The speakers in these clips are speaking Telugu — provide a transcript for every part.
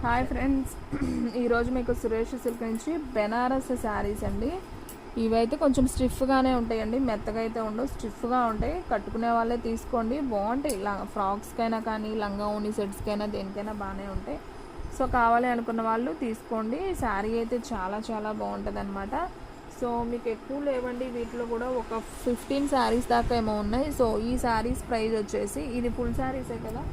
హాయ్ ఫ్రెండ్స్, ఈరోజు మీకు సురేష్ సిల్క్ నుంచి బెనారస్ శారీస్ అండి. ఇవైతే కొంచెం స్టిఫ్గానే ఉంటాయండి, మెత్తగా అయితే ఉండవు, స్టిఫ్గా ఉంటాయి. కట్టుకునే వాళ్ళే తీసుకోండి, బాగుంటాయి. ఫ్రాక్స్కైనా కానీ లంగా ఓని సెట్స్కైనా దేనికైనా బాగానే ఉంటాయి. సో కావాలి అనుకున్న వాళ్ళు తీసుకోండి. శారీ అయితే చాలా చాలా బాగుంటుంది అనమాట. సో మీకు ఎక్కువ లేవండి, వీటిలో కూడా ఒక 15 శారీస్ దాకా ఏమో ఉన్నాయి. సో ఈ శారీస్ ప్రైస్ వచ్చేసి, ఇది ఫుల్ శారీసే కదా,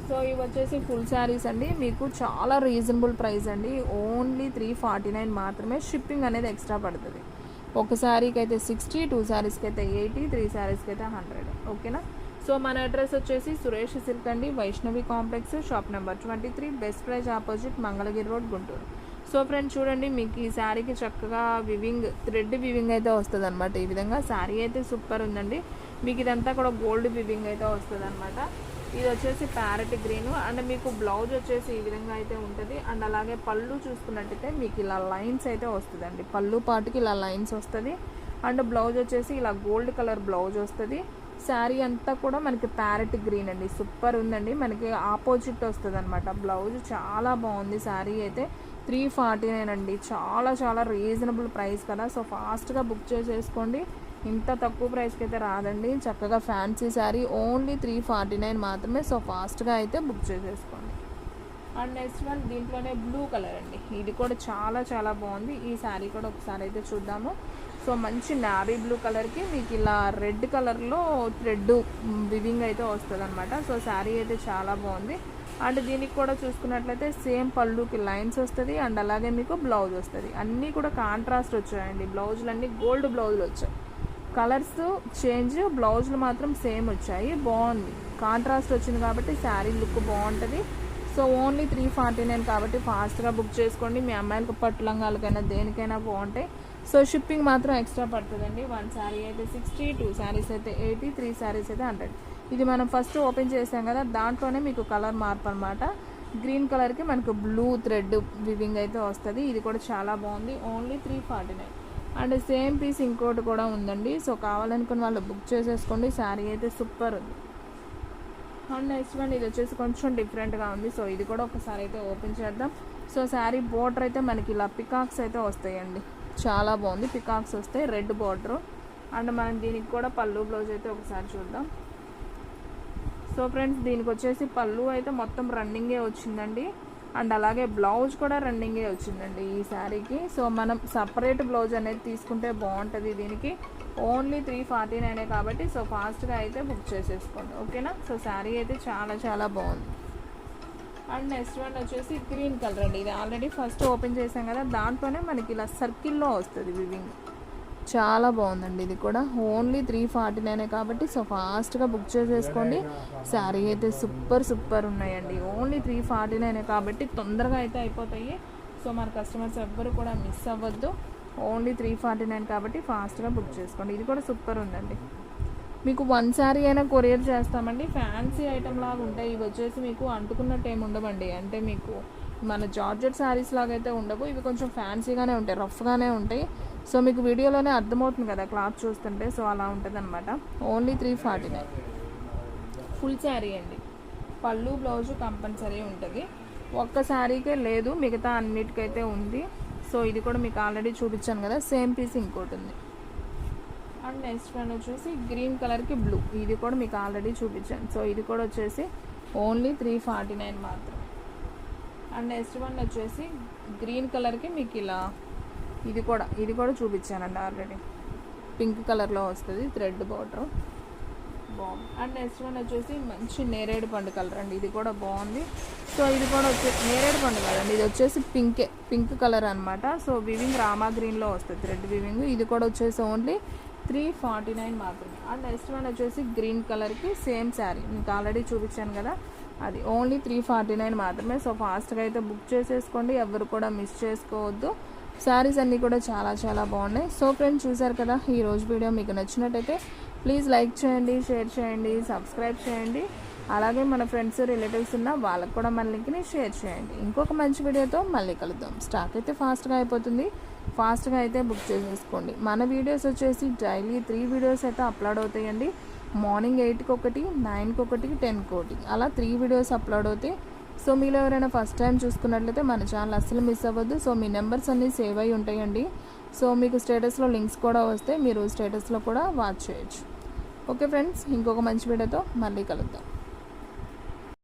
సో ఇవి వచ్చేసి ఫుల్ శారీస్ అండి. మీకు చాలా రీజనబుల్ ప్రైస్ అండి, ఓన్లీ 349 మాత్రమే. షిప్పింగ్ అనేది ఎక్స్ట్రా పడుతుంది. ఒక శారీకి అయితే 60, 2 శారీస్కి అయితే 80, 3 శారీస్కి అయితే 100. ఓకేనా. సో మన అడ్రస్ వచ్చేసి సురేష్ సిల్క్ అండి, Vaishnavi complex, shop number 23, best praise opposite, Mangalagiri road, Guntur. So friends చూడండి, మీకు ఈ శారీకి చక్కగా థ్రెడ్ వివింగ్ అయితే వస్తుంది అనమాట. ఈ విధంగా శారీ అయితే సూపర్ ఉందండి. మీకు ఇదంతా కూడా గోల్డ్ వివింగ్ అయితే వస్తుంది అనమాట. ఇది వచ్చేసి ప్యారెట్ గ్రీన్ అండ్ మీకు బ్లౌజ్ వచ్చేసి ఈ విధంగా అయితే ఉంటుంది. అండ్ అలాగే పళ్ళు చూసుకున్నట్టయితే మీకు ఇలా లైన్స్ అయితే వస్తుందండి, పళ్ళు పాటుకి ఇలా లైన్స్ వస్తుంది. అండ్ బ్లౌజ్ వచ్చేసి ఇలా గోల్డ్ కలర్ బ్లౌజ్ వస్తుంది. శారీ అంతా కూడా మనకి ప్యారెట్ గ్రీన్ అండి, సూపర్ ఉందండి. మనకి ఆపోజిట్ వస్తుంది అనమాట బ్లౌజ్. చాలా బాగుంది శారీ అయితే. 349 అండి, చాలా చాలా రీజనబుల్ ప్రైస్ కదా. సో ఫాస్ట్గా బుక్ చేసేసుకోండి, ఇంత తక్కువ ప్రైస్కి అయితే రాదండి. చక్కగా ఫ్యాన్సీ శారీ ఓన్లీ 349 మాత్రమే. సో ఫాస్ట్గా అయితే బుక్ చేసేసుకోండి. అండ్ నెక్స్ట్ వన్ దీంట్లోనే బ్లూ కలర్ అండి, ఇది కూడా చాలా చాలా బాగుంది. ఈ శారీ కూడా ఒకసారి అయితే చూద్దాము. సో మంచి నావీ బ్లూ కలర్కి మీకు ఇలా రెడ్ కలర్లో థ్రెడ్ వివింగ్ అయితే వస్తుంది అనమాట. సో శారీ అయితే చాలా బాగుంది. అండ్ దీనికి కూడా చూసుకున్నట్లయితే సేమ్ పళ్ళుకి లైన్స్ వస్తుంది. అండ్ అలాగే మీకు బ్లౌజ్ వస్తుంది. అన్నీ కూడా కాంట్రాస్ట్ వచ్చాయండి, బ్లౌజులు అన్నీ గోల్డ్ బ్లౌజులు వచ్చాయి. కలర్స్ చేంజ్, బ్లౌజులు మాత్రం సేమ్ వచ్చాయి. బాగుంది, కాంట్రాస్ట్ వచ్చింది కాబట్టి శారీ లుక్ బాగుంటుంది. సో ఓన్లీ 349 కాబట్టి ఫాస్ట్గా బుక్ చేసుకోండి. మీ అమ్మాయిలకు పట్టు లంగాలకైనా దేనికైనా బాగుంటాయి. సో షిప్పింగ్ మాత్రం ఎక్స్ట్రా పడుతుందండి. 1 శారీ అయితే 60, 2 శారీస్ అయితే 80, 3 శారీస్ అయితే 100. ఇది మనం ఫస్ట్ ఓపెన్ చేసాం కదా, దాంట్లోనే మీకు కలర్ మార్పు అనమాట. గ్రీన్ కలర్కి మనకు బ్లూ థ్రెడ్ వివింగ్ అయితే వస్తుంది. ఇది కూడా చాలా బాగుంది, ఓన్లీ 349. అండ్ సేమ్ పీస్ ఇంకోటి కూడా ఉందండి. సో కావాలనుకున్న వాళ్ళు బుక్ చేసేసుకోండి. శారీ అయితే సూపర్ ఉంది. అండ్ నెక్స్ట్ వన్ ఇది వచ్చేసి కొంచెం డిఫరెంట్గా ఉంది. సో ఇది కూడా ఒకసారి అయితే ఓపెన్ చేద్దాం. సో శారీ బోర్డర్ అయితే మనకి ఇలా పికాక్స్ అయితే వస్తాయండి, చాలా బాగుంది. పికాక్స్ వస్తాయి, రెడ్ బోర్డరు. అండ్ మనం దీనికి కూడా పళ్ళు బ్లౌజ్ అయితే ఒకసారి చూద్దాం. సో ఫ్రెండ్స్ దీనికి వచ్చేసి పళ్ళు అయితే మొత్తం రన్నింగే వచ్చిందండి. అండ్ అలాగే బ్లౌజ్ కూడా రన్నింగే వచ్చిందండి ఈ శారీకి. సో మనం సపరేట్ బ్లౌజ్ అనేది తీసుకుంటే బాగుంటుంది. దీనికి ఓన్లీ 349 కాబట్టి సో ఫాస్ట్గా అయితే బుక్ చేసేసుకోండి. ఓకేనా. సో శారీ అయితే చాలా చాలా బాగుంది. అండ్ నెక్స్ట్ వన్ వచ్చేసి గ్రీన్ కలర్ అండి. ఇది ఆల్రెడీ ఫస్ట్ ఓపెన్ చేసాం కదా, దాంట్లోనే మనకి ఇలా సర్కిల్లో వస్తుంది వివింగ్. చాలా బాగుందండి. ఇది కూడా ఓన్లీ 349 కాబట్టి సో ఫాస్ట్గా బుక్ చేసేసుకోండి. శారీ అయితే సూపర్ ఉన్నాయండి. ఓన్లీ 349 కాబట్టి తొందరగా అయితే అయిపోతాయి. సో మన కస్టమర్స్ ఎవ్వరు కూడా మిస్ అవ్వద్దు. ఓన్లీ 349 కాబట్టి ఫాస్ట్గా బుక్ చేసుకోండి. ఇది కూడా సూపర్ ఉందండి. మీకు 1 శారీ అయినా కొరియర్ చేస్తామండి. ఫ్యాన్సీ ఐటమ్ లాగా ఉంటాయి. ఇవి వచ్చేసి మీకు అంటుకున్నట్టు ఏమి ఉండవండి, అంటే మీకు మన జార్జెట్ శారీస్ లాగా అయితే ఉండవు. ఇవి కొంచెం ఫ్యాన్సీగానే ఉంటాయి, రఫ్గానే ఉంటాయి. సో మీకు వీడియోలోనే అర్థమవుతుంది కదా క్లాత్ చూస్తుంటే. సో అలా ఉంటుంది అనమాట. ఓన్లీ 349 ఫుల్ శారీ అండి. పళ్ళు బ్లౌజు కంపల్సరీ ఉంటుంది. ఒక్క శారీకే లేదు, మిగతా అన్నిటికైతే ఉంది. సో ఇది కూడా మీకు ఆల్రెడీ చూపించాను కదా, సేమ్ పీస్ ఇంకోటి ఉంది. అండ్ నెక్స్ట్ వన్ వచ్చేసి గ్రీన్ కలర్కి బ్లూ, ఇది కూడా మీకు ఆల్రెడీ చూపించాను. సో ఇది కూడా వచ్చేసి ఓన్లీ 349 మాత్రం. అండ్ నెక్స్ట్ వన్ వచ్చేసి గ్రీన్ కలర్కి మీకు ఇలా ఇది కూడా చూపించానండి ఆల్రెడీ. పింక్ కలర్లో వస్తుంది, థ్రెడ్ బార్డర్ బాగుంది. అండ్ నెక్స్ట్ వన్ వచ్చేసి మంచి నేరేడు పండు కలర్ అండి, ఇది కూడా బాగుంది. సో ఇది కూడా వచ్చేసి నేరేడు పండు కదండి, ఇది వచ్చేసి పింక్ కలర్ అనమాట. సో వివింగ్ రామా గ్రీన్లో వస్తుంది, థ్రెడ్ వివింగ్. ఇది కూడా వచ్చేసి ఓన్లీ 349 మాత్రమే. అండ్ నెక్స్ట్ వన్ వచ్చేసి గ్రీన్ కలర్కి సేమ్ శారీ మీకు ఆల్రెడీ చూపించాను కదా, అది ఓన్లీ 349 మాత్రమే. సో ఫాస్ట్గా అయితే బుక్ చేసేసుకోండి, ఎవరు కూడా మిస్ చేసుకోవద్దు. శారీస్ అన్నీ కూడా చాలా చాలా బాగున్నాయి. సో ఫ్రెండ్స్ చూసారు కదా, ఈరోజు వీడియో మీకు నచ్చినట్టయితే ప్లీజ్ లైక్ చేయండి, షేర్ చేయండి, సబ్స్క్రైబ్ చేయండి. అలాగే మన ఫ్రెండ్స్ రిలేటివ్స్ ఉన్న వాళ్ళకు కూడా మన లింక్ని షేర్ చేయండి. ఇంకొక మంచి వీడియోతో మళ్ళీ కలుద్దాం. స్టాక్ అయితే ఫాస్ట్గా అయిపోతుంది, ఫాస్ట్గా అయితే బుక్ చేసేసుకోండి. మన వీడియోస్ వచ్చేసి డైలీ 3 వీడియోస్ అయితే అప్లోడ్ అవుతాయండి. మార్నింగ్ 8కి ఒకటి, 9కి ఒకటి, 10కి ఒకటి, అలా 3 వీడియోస్ అప్లోడ్ అవుతాయి. సో మీలో ఎవరైనా ఫస్ట్ టైం చూసుకున్నట్లయితే మన ఛానల్ అస్సలు మిస్ అవ్వద్దు. సో మీ నెంబర్స్ అన్నీ సేవ్ అయి ఉంటాయండి. సో మీకు స్టేటస్లో లింక్స్ కూడా వస్తే మీరు స్టేటస్లో కూడా వాచ్ చేయొచ్చు. ఓకే ఫ్రెండ్స్, ఇంకొక మంచి వీడియోతో మళ్ళీ కలుద్దాం.